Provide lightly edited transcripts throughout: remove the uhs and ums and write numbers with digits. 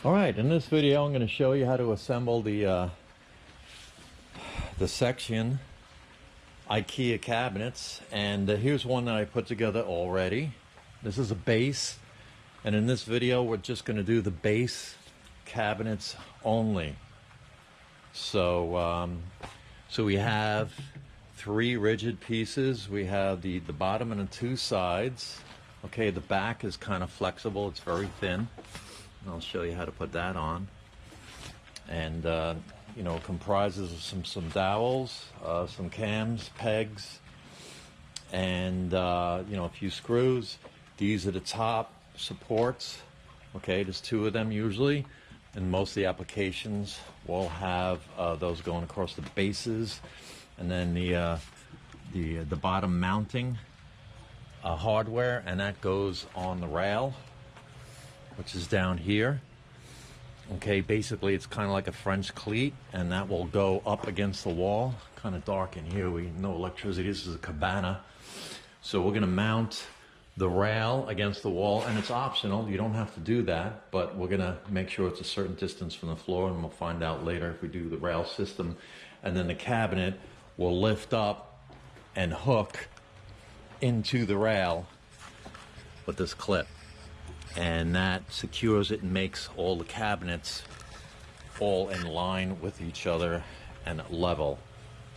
Alright, in this video I'm going to show you how to assemble the Section Ikea cabinets, and here's one that I put together already. This is a base, and in this video we're just going to do the base cabinets only. So we have three rigid pieces. We have the bottom and the two sides. Okay, the back is kind of flexible, it's very thin. I'll show you how to put that on. And you know, it comprises of some dowels, some cams, pegs, and you know, a few screws. These are the top supports. Okay, there's two of them usually, and most of the applications will have those going across the bases, and then the bottom mounting hardware, and that goes on the rail, which is down here. Okay, basically it's kind of like a French cleat, and that will go up against the wall. Kind of dark in here, we no electricity, this is a cabana. So we're gonna mount the rail against the wall, and it's optional, you don't have to do that, but we're gonna make sure it's a certain distance from the floor, and we'll find out later if we do the rail system. And then the cabinet will lift up and hook into the rail with this clip, and that secures it and makes all the cabinets all in line with each other and level.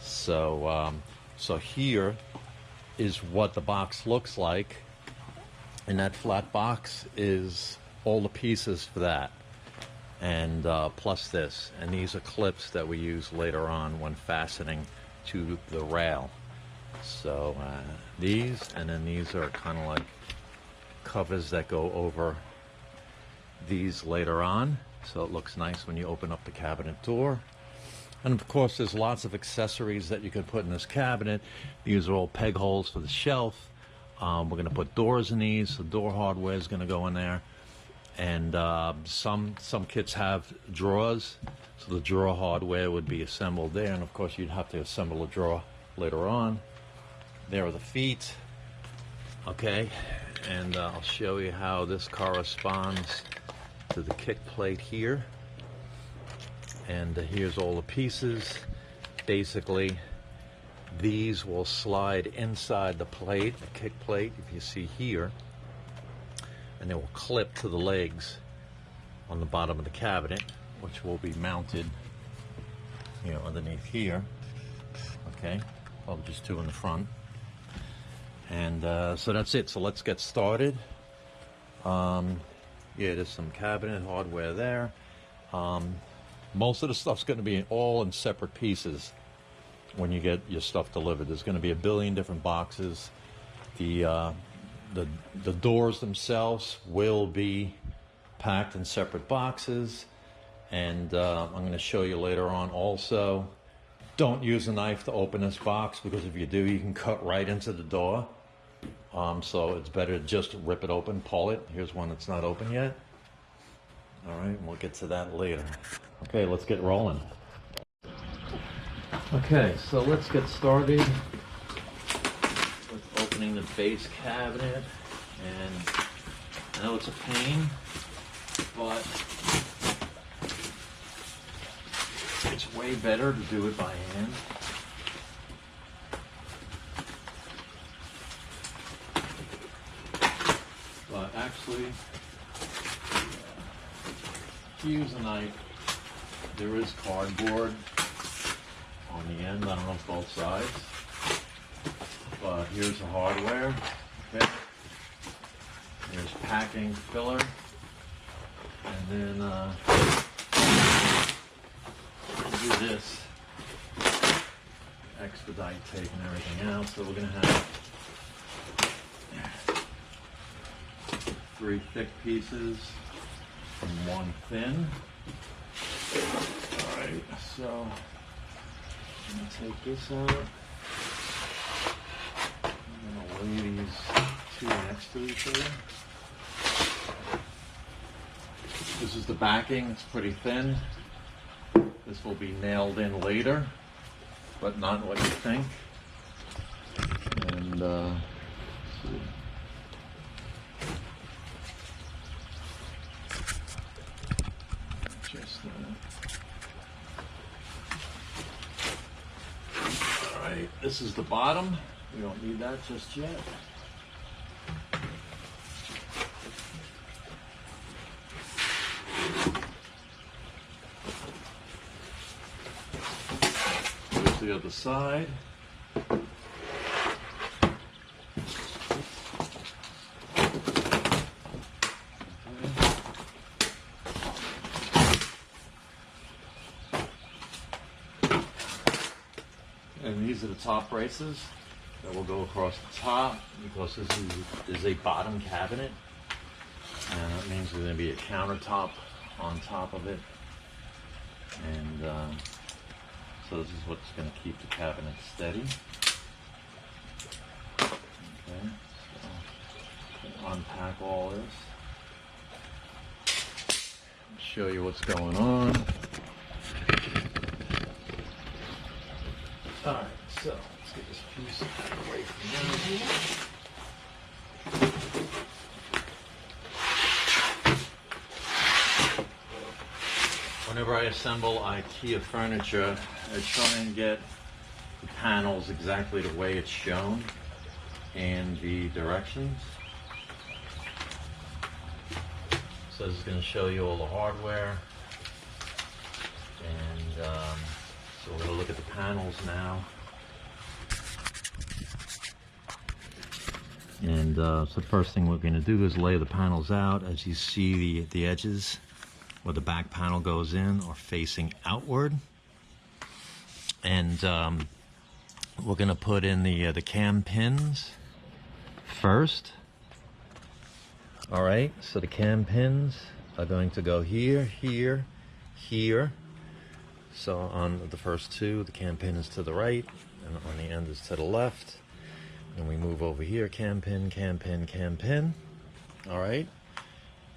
So so here is what the box looks like, and that flat box is all the pieces for that, and plus this, and these are clips that we use later on when fastening to the rail. So these, and then these are kind of like covers that go over these later on, so it looks nice when you open up the cabinet door. And of course there's lots of accessories that you can put in this cabinet. These are all peg holes for the shelf. We're going to put doors in these. The door hardware is going to go in there, and some kits have drawers, so the drawer hardware would be assembled there, and of course you'd have to assemble a drawer later on. There are the feet. Okay, and I'll show you how this corresponds to the kick plate here. And here's all the pieces. Basically, these will slide inside the plate, the kick plate, if you see here, and they will clip to the legs on the bottom of the cabinet, which will be mounted, you know, underneath here. Okay, probably just two in the front. And so that's it. So let's get started. Yeah, there's some cabinet hardware there. Most of the stuff's going to be all in separate pieces when you get your stuff delivered. There's going to be a billion different boxes. The doors themselves will be packed in separate boxes, and I'm going to show you later on also. Don't use a knife to open this box, because if you do, you can cut right into the door. So it's better to just rip it open, pull it. Here's one that's not open yet. All right, we'll get to that later. Okay, let's get rolling. Okay, so let's get started with opening the base cabinet. And I know it's a pain, but it's way better to do it by hand. But actually, if you use a knife, there is cardboard on the end. I don't know if both sides, but here's the hardware. Okay, there's packing filler, and then do this, expedite taking everything out. So we're gonna have three thick pieces and one thin. All right, so I'm gonna take this out. I'm gonna lay these two next to each other. This is the backing, it's pretty thin. This will be nailed in later, but not what you think. And All right, this is the bottom. We don't need that just yet. Here's the other side. And these are the top braces that will go across the top, because this is a bottom cabinet, and that means there's going to be a countertop on top of it, and so this is what's going to keep the cabinet steady. Okay, so unpack all this, show you what's going on. All right, so let's get this piece away from here. Whenever I assemble IKEA furniture, I try and get the panels exactly the way it's shown and the directions. So this is going to show you all the hardware, and so we're going to look at the panels now. And so the first thing we're going to do is lay the panels out. As you see, the edges where the back panel goes in are facing outward. And we're going to put in the cam pins first. All right, so the cam pins are going to go here, here, here. So on the first two, the cam pin is to the right, and on the end is to the left. And we move over here, cam pin, cam pin, cam pin. All right.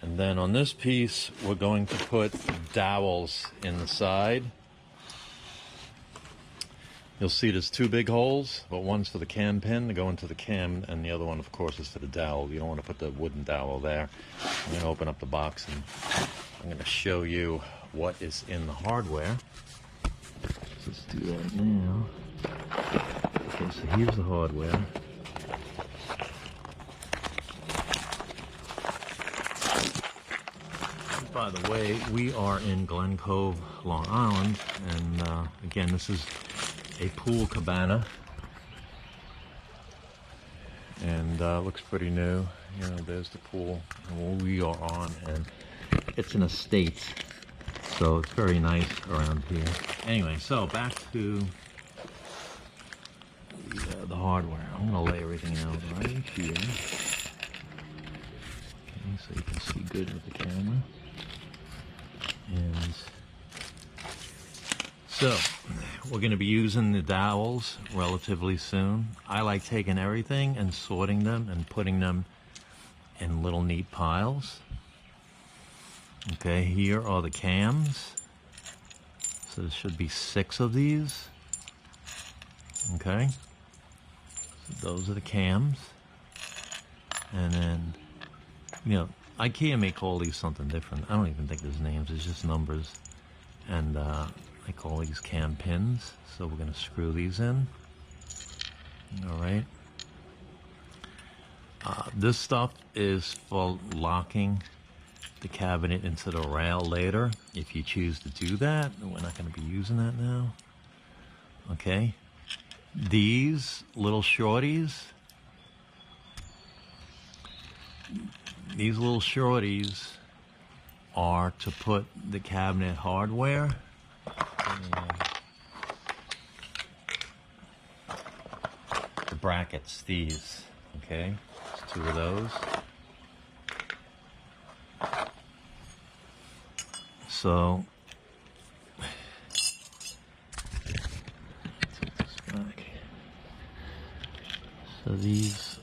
And then on this piece, we're going to put dowels in the side. You'll see there's two big holes, but one's for the cam pin to go into the cam, and the other one, of course, is for the dowel. You don't want to put the wooden dowel there. I'm going to open up the box, and I'm going to show you what is in the hardware. Let's do that now. Okay, so here's the hardware. By the way, we are in Glen Cove, Long Island, and again, this is a pool cabana, and looks pretty new. You know, there's the pool and we are on, and it's an estate, so it's very nice around here. Anyway, so back to the hardware. I'm gonna lay everything out right here, okay, so you can see good with the camera. And so we're going to be using the dowels relatively soon. I like taking everything and sorting them and putting them in little neat piles. Okay, here are the cams. So there should be 6 of these. Okay, so those are the cams. And then, you know, IKEA may call these something different. I don't even think there's names, it's just numbers. And I call these cam pins. So we're going to screw these in. All right. This stuff is for locking the cabinet into the rail later, if you choose to do that. We're not going to be using that now. Okay. These little shorties. These little shorties are to put the cabinet hardware. The brackets, these, okay? There's 2 of those. So, take this back. So these,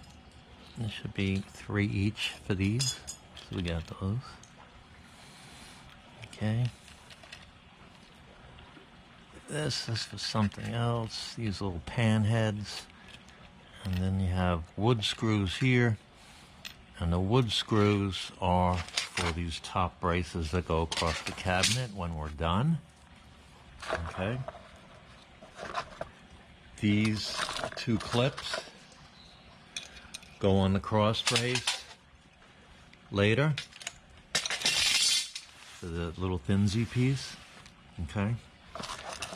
there should be 3 each for these. So we got those. Okay. This is for something else. These little pan heads. And then you have wood screws here. And the wood screws are for these top braces that go across the cabinet when we're done. Okay. These two clips go on the cross brace later. So the little thinsy piece. Okay.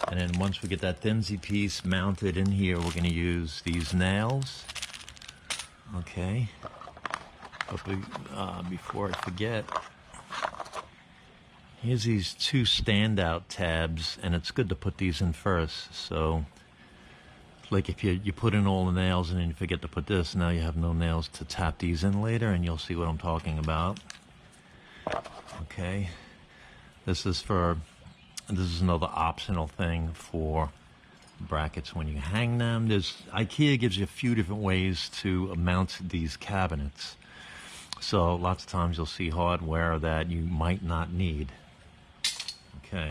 And then once we get that thinsy piece mounted in here, we're going to use these nails. Okay. But before I forget, here's these two standout tabs, and it's good to put these in first. So, like if you put in all the nails and then you forget to put this, now you have no nails to tap these in later, and you'll see what I'm talking about. Okay. This is another optional thing for brackets when you hang them. IKEA gives you a few different ways to mount these cabinets. So lots of times you'll see hardware that you might not need. Okay.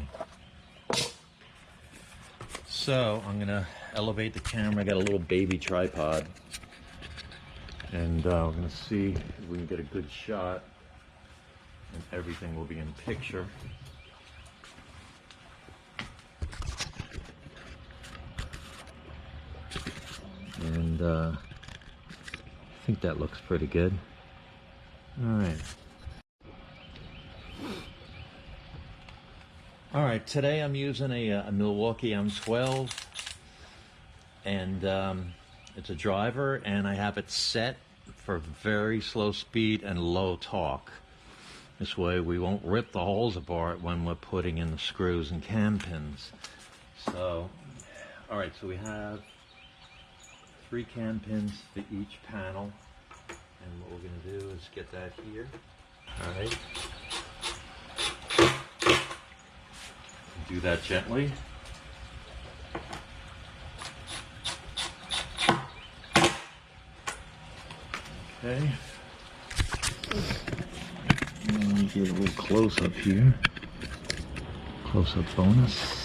So I'm going to elevate the camera. I got a little baby tripod. And we're going to see if we can get a good shot. And everything will be in picture. And I think that looks pretty good. All right, today I'm using a Milwaukee M12, and it's a driver, and I have it set for very slow speed and low torque. This way we won't rip the holes apart when we're putting in the screws and cam pins. So, all right, so we have 3 cam pins for each panel. And what we're going to do is get that here. All right. Do that gently. Okay. Let me get a little close up here. Close up bonus.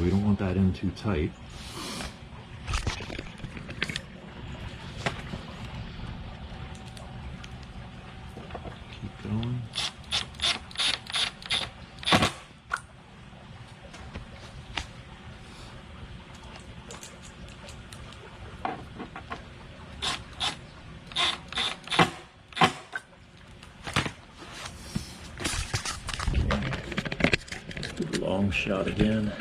We don't want that in too tight. Keep going. Do the long shot again.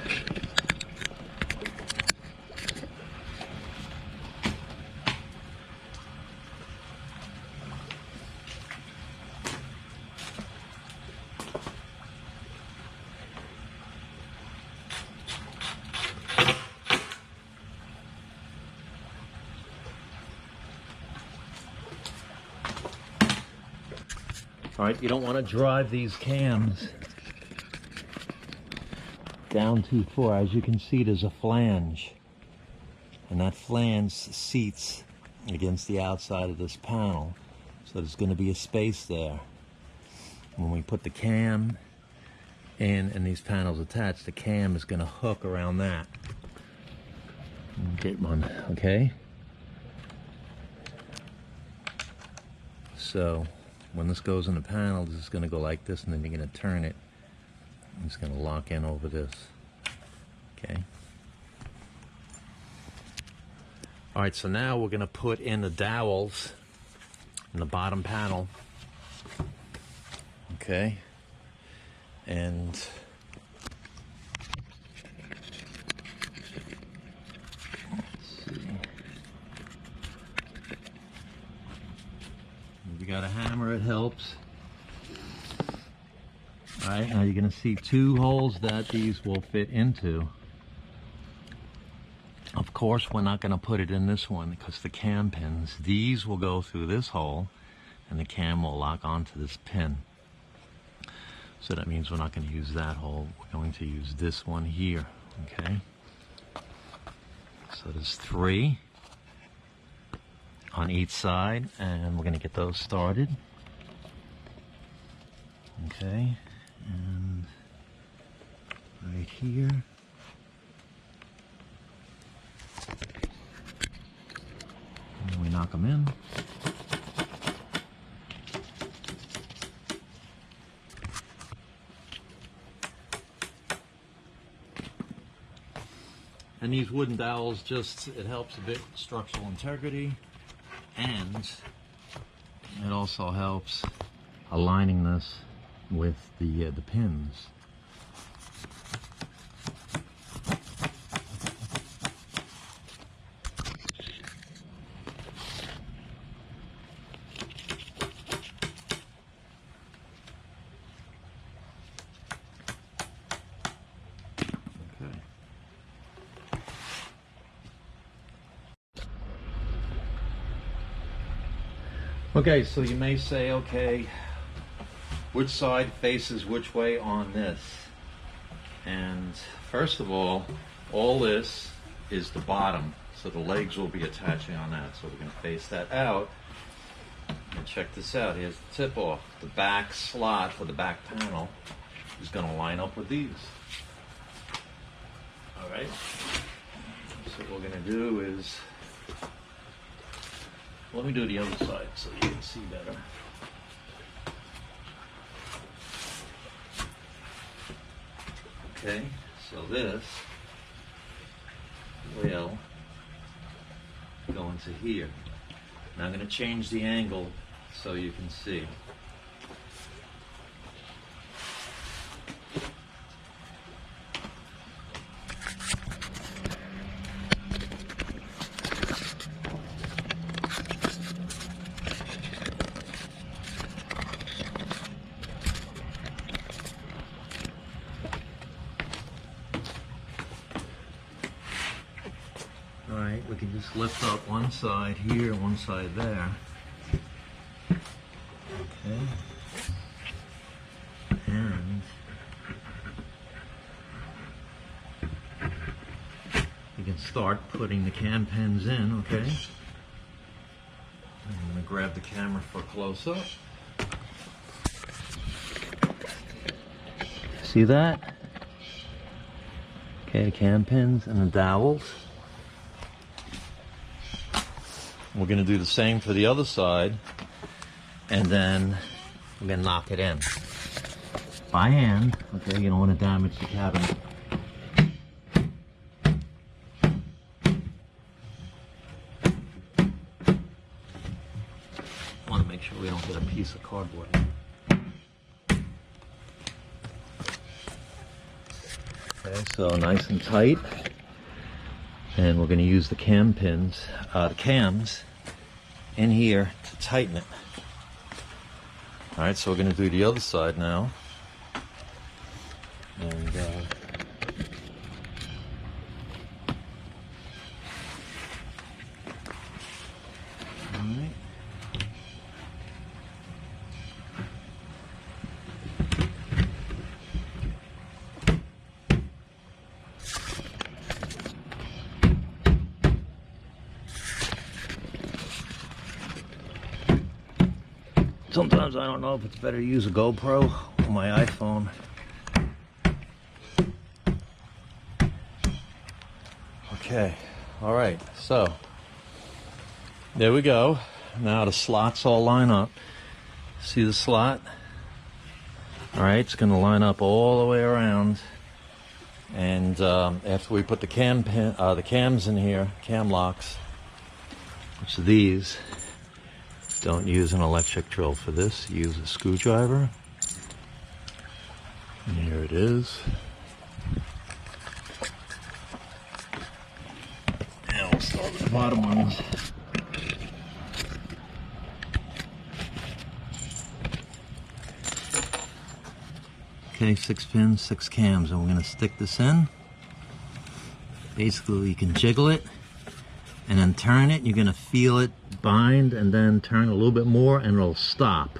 All right, you don't want to drive these cams down too far. As you can see, there's a flange, and that flange seats against the outside of this panel, so there's going to be a space there. When we put the cam in and these panels attached, the cam is going to hook around that. Get one, okay? So when this goes in the panel, this is going to go like this, and then you're going to turn it. It's going to lock in over this. Okay. All right, so now we're going to put in the dowels in the bottom panel. Okay. And you got a hammer, it helps. All right, now you're going to see 2 holes that these will fit into. Of course, we're not going to put it in this one because the cam pins, these will go through this hole and the cam will lock onto this pin. So that means we're not going to use that hole. We're going to use this one here, okay? So there's 3 on each side, and we're going to get those started. Okay, and right here. And we knock them in. And these wooden dowels it helps a bit structural integrity, and it also helps aligning this with the pins. Okay, so you may say, okay, which side faces which way on this? And first of all this is the bottom, so the legs will be attaching on that. So we're going to face that out. And check this out, here's the tip off. The back slot for the back panel is going to line up with these. Alright, so what we're going to do is, let me do the other side so you can see better. Okay, so this will go into here. Now I'm going to change the angle so you can see. Alright, we can just lift up one side here, one side there. Okay. And we can start putting the cam pins in, okay? I'm going to grab the camera for a close-up. See that? Okay, the cam pins and the dowels. We're going to do the same for the other side, and then we're going to knock it in by hand. Okay, you don't want to damage the cabinet. Want to make sure we don't get a piece of cardboard. Okay, so nice and tight. And we're going to use the cam pins, the cams in here to tighten it. Alright, so we're going to do the other side now. And alright. Sometimes I don't know if it's better to use a GoPro or my iPhone. Okay, all right, so there we go. Now the slots all line up. See the slot? All right, it's going to line up all the way around. And after we put the cams in here, cam locks, which are these. Don't use an electric drill for this. Use a screwdriver. And here it is. And we'll start with the bottom ones. Okay, 6 pins, 6 cams, and we're going to stick this in. Basically, you can jiggle it and then turn it. You're going to feel it bind, and then turn a little bit more and it'll stop.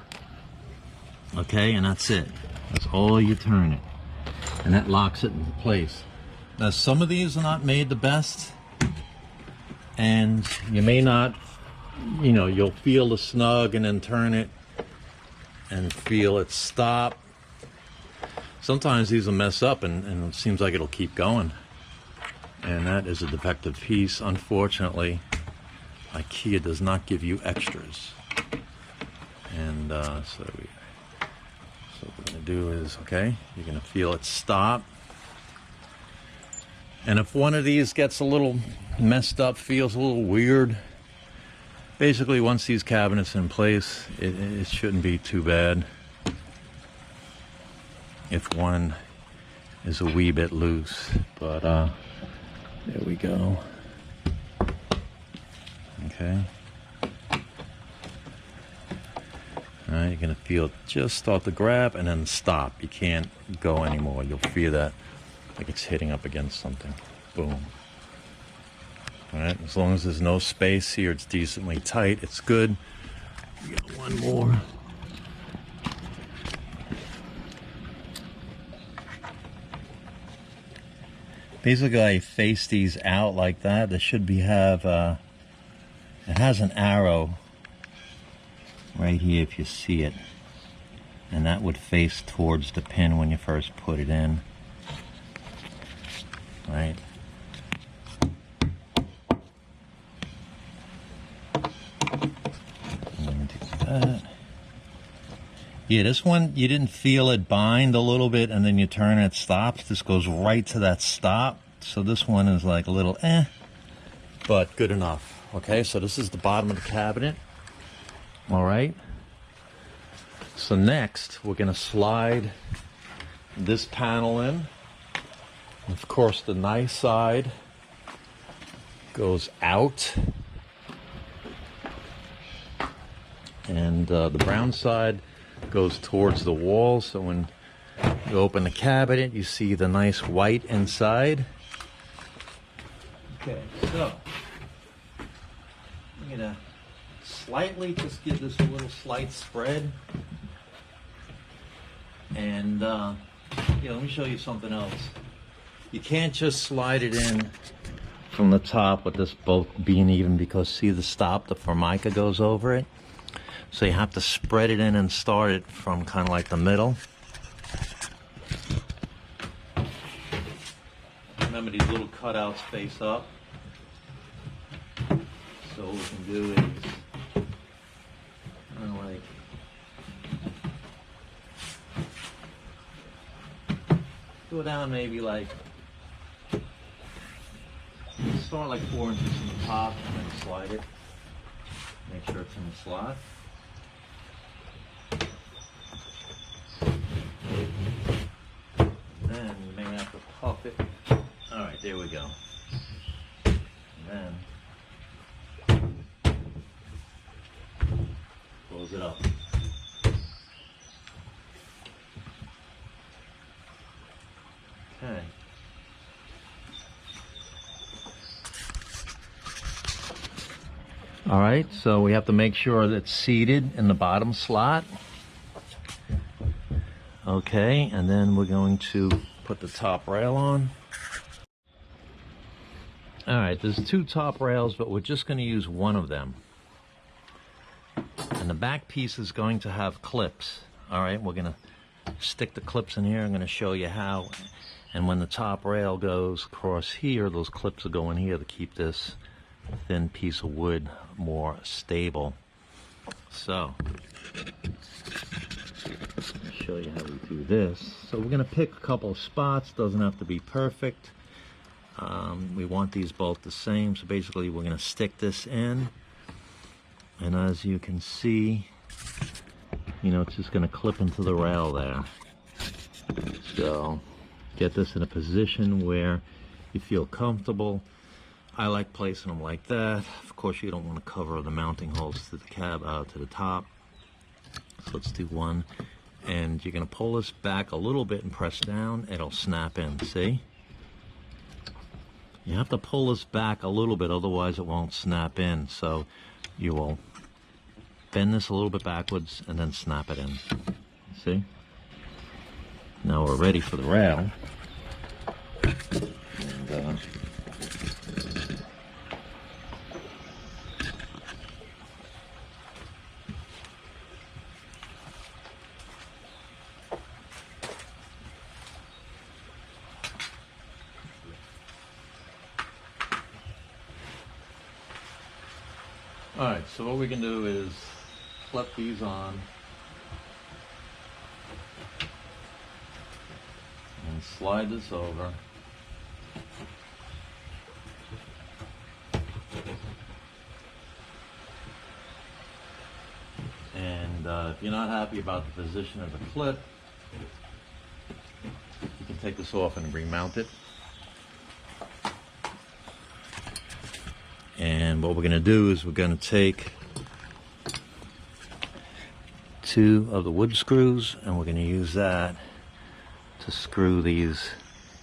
Okay, and that's it. That's all you turn it, and that locks it into place. Now some of these are not made the best, and you may not, you'll feel the snug and then turn it and feel it stop. Sometimes these will mess up and it seems like it'll keep going. And that is a defective piece. Unfortunately, Ikea does not give you extras. And so what we're going to do is, okay, you're going to feel it stop. And if one of these gets a little messed up, feels a little weird, basically once these cabinets in place, it shouldn't be too bad if one is a wee bit loose. But there we go. Okay. All right, you're gonna feel it just start to grab and then stop. You can't go anymore. You'll feel that like it's hitting up against something. Boom. All right, as long as there's no space here, it's decently tight, it's good. We got one more. Basically, I face these out like that. There should be it has an arrow right here if you see it. And that would face towards the pin when you first put it in. Right? Yeah, this one, you didn't feel it bind a little bit and then you turn and it stops. This goes right to that stop. So this one is like a little but good enough. Okay, so this is the bottom of the cabinet. All right. So next, we're going to slide this panel in. Of course, the nice side goes out. And the brown side goes towards the wall, so when you open the cabinet, you see the nice white inside. Okay, so I'm gonna slightly just give this a little slight spread, and let me show you something else. You can't just slide it in from the top with this both being even, because see the stop, the formica goes over it. So you have to spread it in and start it from kind of like the middle. Remember, these little cutouts face up. So what we can do is kind of like go down maybe like, start like 4 inches from the top and then slide it. Make sure it's in the slot. Then you may have to puff it. All right, there we go. And then close it up. Okay. All right, so we have to make sure that it's seated in the bottom slot. Okay, and then we're going to put the top rail on. All right, there's 2 top rails, but we're just going to use one of them. And the back piece is going to have clips. All right, we're going to stick the clips in here. I'm going to show you how. And when the top rail goes across here, those clips will go in here to keep this thin piece of wood more stable. So I'll show you how we do this. So we're going to pick a couple of spots. Doesn't have to be perfect. We want these both the same. So basically we're going to stick this in, and as you can see, it's just going to clip into the rail there. So get this in a position where you feel comfortable. I like placing them like that. Of course, you don't want to cover the mounting holes to the to the top. So let's do one. And you're going to pull this back a little bit and press down. It'll snap in, see? You have to pull this back a little bit, otherwise it won't snap in. So you will bend this a little bit backwards and then snap it in. See? Now we're ready for the rail. And, Alright, so what we can do is flip these on and slide this over. And if you're not happy about the position of the clip, you can take this off and remount it. And what we're going to do is we're going to take 2 of the wood screws and we're going to use that to screw these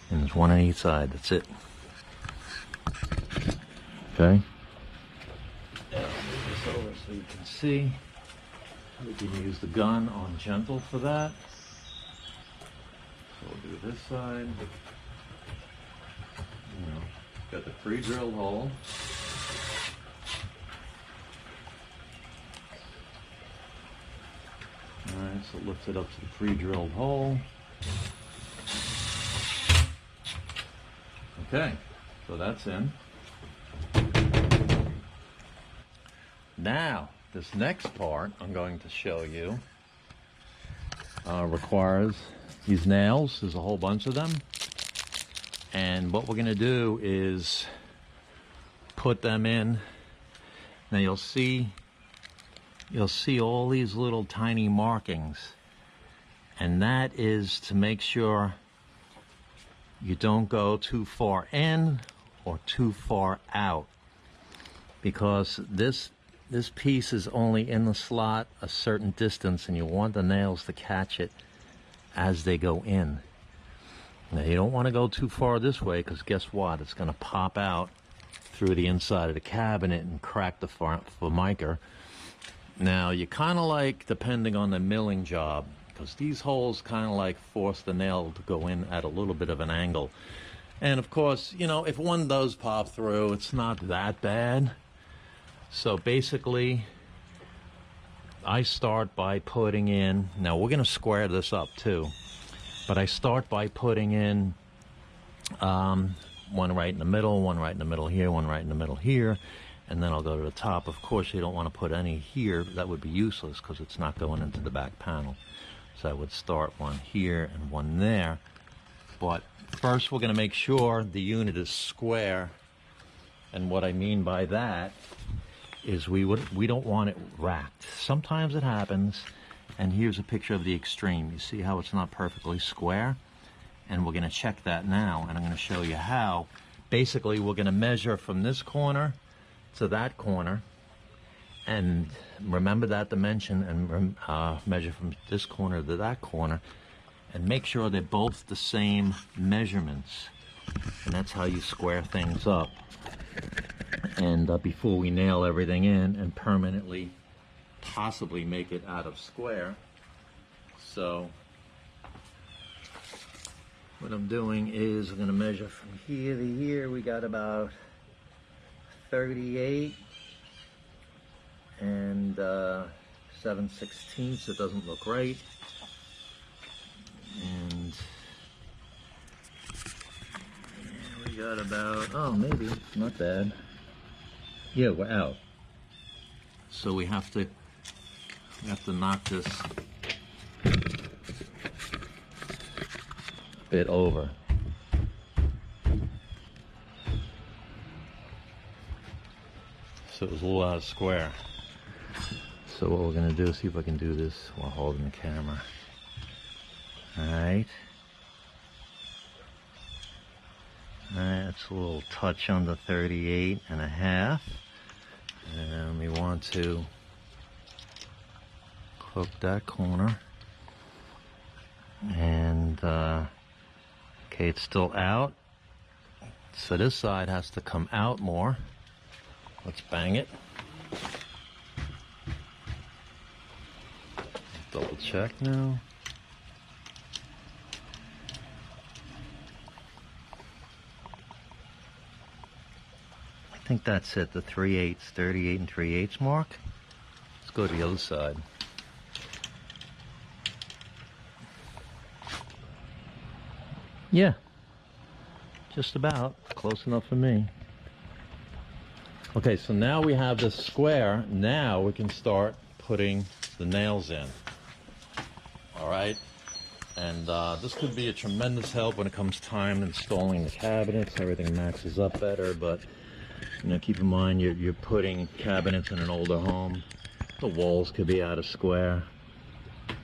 in. There's 1 on each side. That's it. Okay. Now, move this over so you can see. We can use the gun on gentle for that. So we'll do this side. Got the pre-drilled hole. Alright, so lift it up to the pre-drilled hole. Okay, so that's in. Now, this next part I'm going to show you requires these nails. There's a whole bunch of them. And what we're going to do is put them in. Now you'll see all these little tiny markings. And that is to make sure you don't go too far in or too far out. Because this piece is only in the slot a certain distance and you want the nails to catch it as they go in. Now you don't want to go too far this way because guess what? It's going to pop out through the inside of the cabinet and crack the formica. Now you kind of like, depending on the milling job, because these holes kind of like force the nail to go in at a little bit of an angle. And of course, you know, if one does pop through, it's not that bad. So basically, I start by putting in, now we're going to square this up too, but I start by putting in one right in the middle, one right in the middle here, one right in the middle here, and then I'll go to the top. Of course, you don't want to put any here. That would be useless because it's not going into the back panel. So I would start one here and one there. But first, we're going to make sure the unit is square. And what I mean by that is we don't want it racked. Sometimes it happens, and here's a picture of the extreme. You see how it's not perfectly square? And we're going to check that now, and I'm going to show you how. Basically, we're going to measure from this corner to that corner, and remember that dimension, and measure from this corner to that corner, and make sure they're both the same measurements. And that's how you square things up. And before we nail everything in and permanently possibly make it out of square. So what I'm doing is I'm going to measure from here to here. We got about 38 and 7/16. It doesn't look right. And we got about, oh, maybe not bad. Yeah, we're out. So we have to knock this a bit over. So it was a little out of square. So what we're gonna do is see if I can do this while holding the camera. Alright. Alright, that's a little touch under 38 and a half. And we want to hook that corner. And, okay, it's still out. So this side has to come out more. Let's bang it. Double check now. I think that's it, the 3/8, 38 and 3/8 mark. Let's go to the other side. Yeah, just about close enough for me. Okay, so now we have this square. Now we can start putting the nails in. All right, and this could be a tremendous help when it comes time installing the cabinets. Everything matches up better, but you know, keep in mind you're putting cabinets in an older home. The walls could be out of square.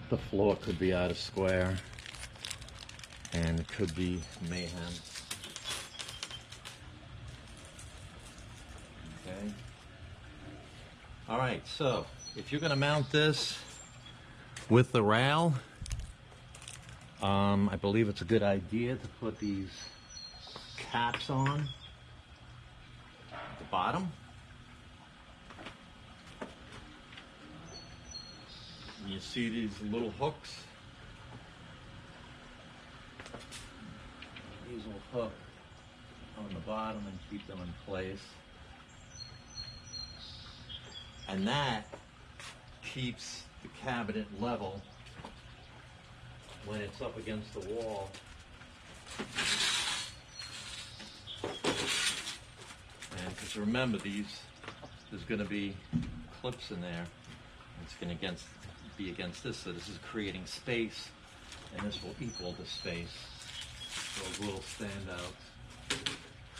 The floor could be out of square. And it could be mayhem. Okay. All right, so if you're going to mount this with the rail, I believe it's a good idea to put these caps on at the bottom. And you see these little hooks? These will hook on the bottom and keep them in place. And that keeps the cabinet level when it's up against the wall. And because remember, there's going to be clips in there. It's going to be against this, so this is creating space, and this will equal the space. Those little standouts.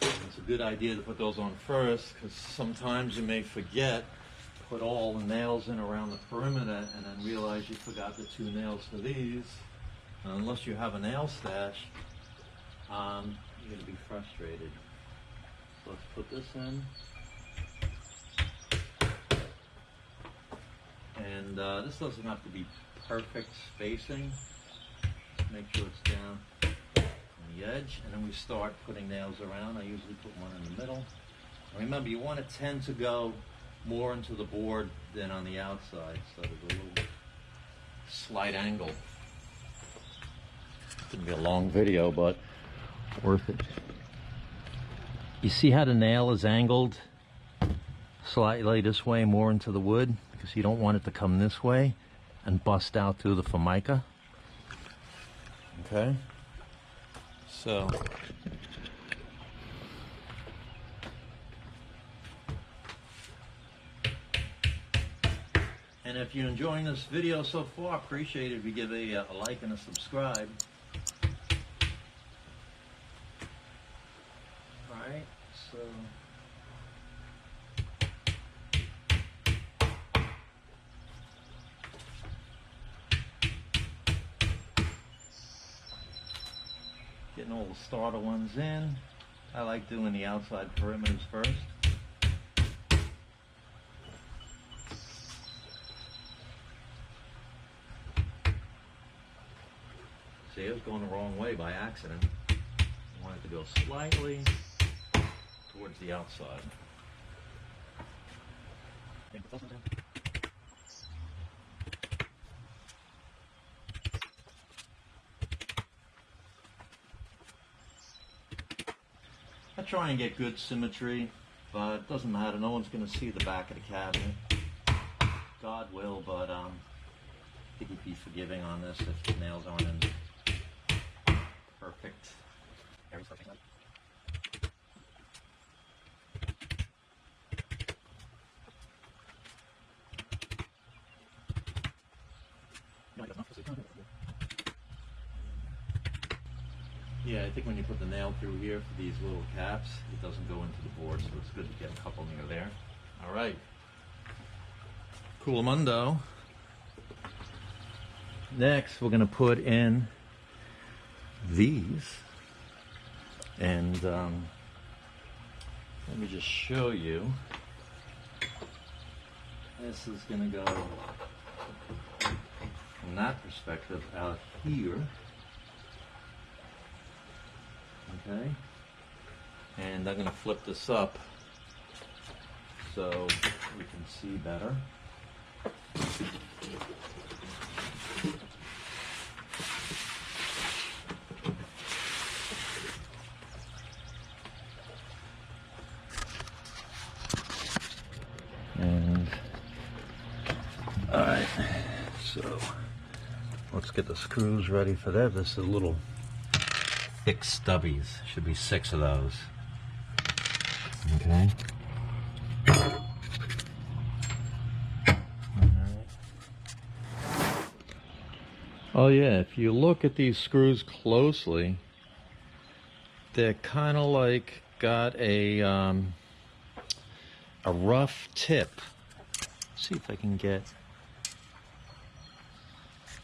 It's a good idea to put those on first, because sometimes you may forget, put all the nails in around the perimeter and then realize you forgot the 2 nails for these. And unless you have a nail stash, you're going to be frustrated. So let's put this in. And this doesn't have to be perfect spacing. Just make sure it's down on the edge, and then we start putting nails around. I usually put one in the middle. And remember, you want to tend to go more into the board than on the outside, so there's a little slight angle. It's going to be a long video, but worth it. You see how the nail is angled slightly this way, more into the wood, because you don't want it to come this way and bust out through the formica. Okay, so and if you're enjoying this video so far, I appreciate it if you give a like and a subscribe. All right, so getting all the starter ones in. I like doing the outside perimeters first. See, it was going the wrong way by accident. I wanted to go slightly towards the outside. I try and get good symmetry, but it doesn't matter. No one's going to see the back of the cabinet. God will, but I think you'd be forgiving on this if the nails aren't in perfect. Yeah, I think when you put the nail through here for these little caps, it doesn't go into the board, so it's good to get a couple near there. All right. Coolamundo. Next, we're going to put in these. And let me just show you. This is going to go from that perspective out here. Okay, and I'm going to flip this up so we can see better. And all right, so let's get the screws ready for that. This is a little thick stubbies. Should be 6 of those. Okay. Oh yeah, if you look at these screws closely, they're kind of like got a rough tip. Let's see if I can get,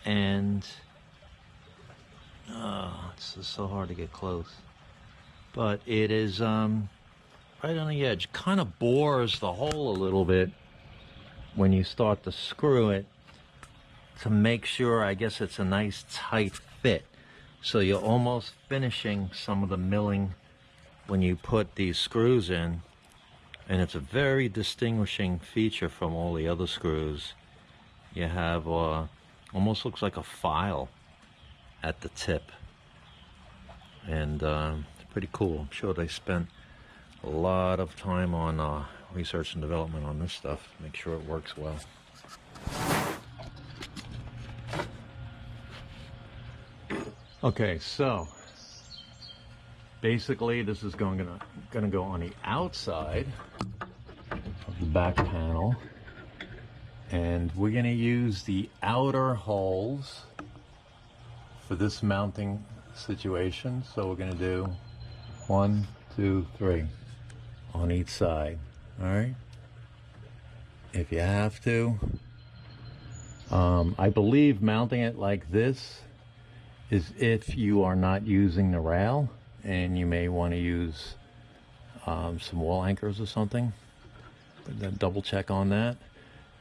and it's just so hard to get close. But it is right on the edge. Kind of bores the hole a little bit when you start to screw it to make sure, I guess, it's a nice tight fit. So you're almost finishing some of the milling when you put these screws in. And it's a very distinguishing feature from all the other screws. You have almost looks like a file at the tip. And it's pretty cool. I'm sure they spent a lot of time on research and development on this stuff. Make sure it works well. Okay, so basically this is gonna go on the outside of the back panel, and we're gonna use the outer holes for this mounting situation. So we're gonna do 1, 2, 3 on each side. All right, if you have to, I believe mounting it like this is if you are not using the rail, and you may want to use some wall anchors or something, but then double check on that.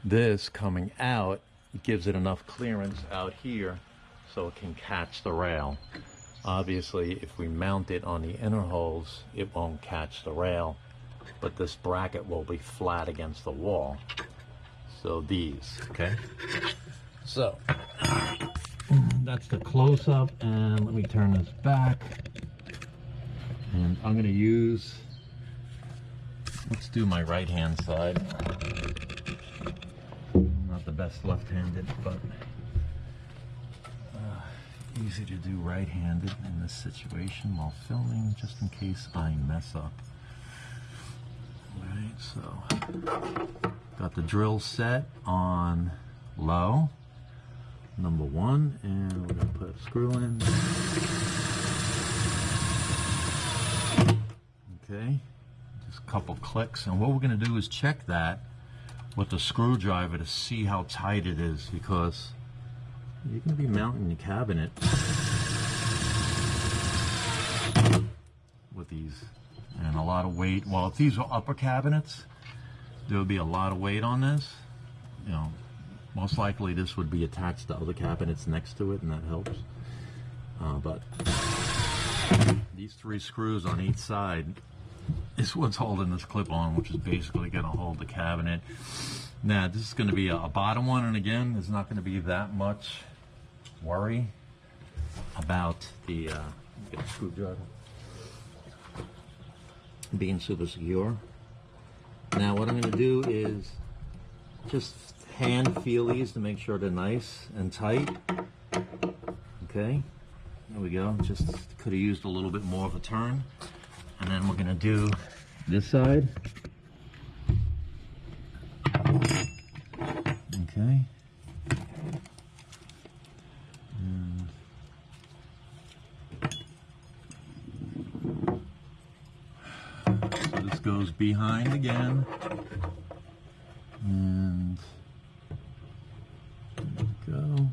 This coming out gives it enough clearance out here so it can catch the rail. Obviously, if we mount it on the inner holes, it won't catch the rail, but this bracket will be flat against the wall. So these, okay? So that's the close-up, and let me turn this back. And I'm going to use, let's do my right-hand side. I'm not the best left-handed, but easy to do right-handed in this situation while filming, just in case I mess up. Alright, so got the drill set on low, number 1, and we're going to put a screw in. Okay, just a couple clicks, and what we're going to do is check that with the screwdriver to see how tight it is, because you're going to be mounting the cabinet with these, and a lot of weight. Well, if these were upper cabinets, there would be a lot of weight on this. You know, most likely this would be attached to other cabinets next to it, and that helps. But these 3 screws on each side is what's holding this clip on, which is basically going to hold the cabinet. Now, this is going to be a bottom one, and again, there's not going to be that much worry about the get a screwdriver being super secure. Now, what I'm going to do is just hand feel these to make sure they're nice and tight. Okay, there we go. Just could have used a little bit more of a turn. And then we're going to do this side. Okay. And so this goes behind again. And there we go.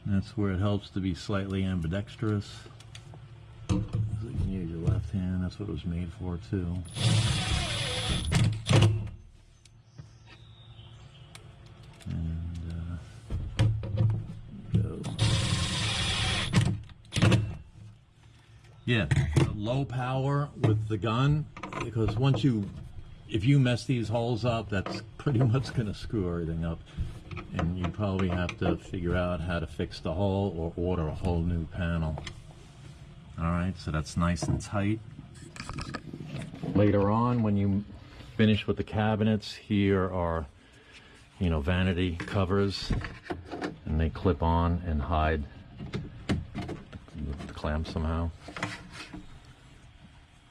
That's where it helps to be slightly ambidextrous. So you can use your left hand. That's what it was made for, too. And goes. Yeah, low power with the gun, because if you mess these holes up, that's pretty much going to screw everything up. And you probably have to figure out how to fix the hole or order a whole new panel. Alright, so that's nice and tight. Later on, when you finish with the cabinets, here are, you know, vanity covers, and they clip on and hide the clamp somehow.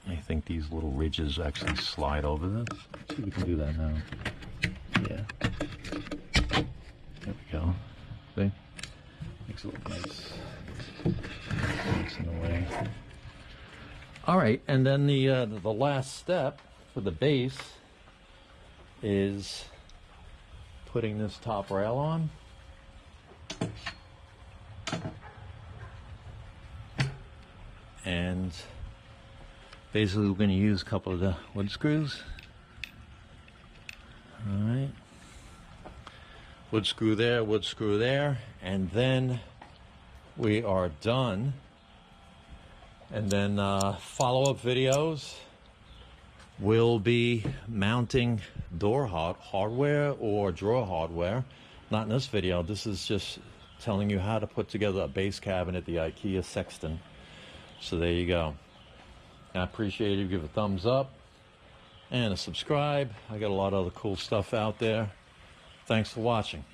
I think these little ridges actually slide over this. Let's see if we can do that now. Yeah. There we go. See? Makes it look nice. It's in the way. All right, and then the last step for the base is putting this top rail on. And basically we're going to use a couple of the wood screws. All right. Wood screw there, and then we are done. And then follow-up videos will be mounting door hardware or drawer hardware. Not in this video. This is just telling you how to put together a base cabinet, the Ikea Sektion. So there you go. I appreciate it. Give a thumbs up and a subscribe. I got a lot of other cool stuff out there. Thanks for watching.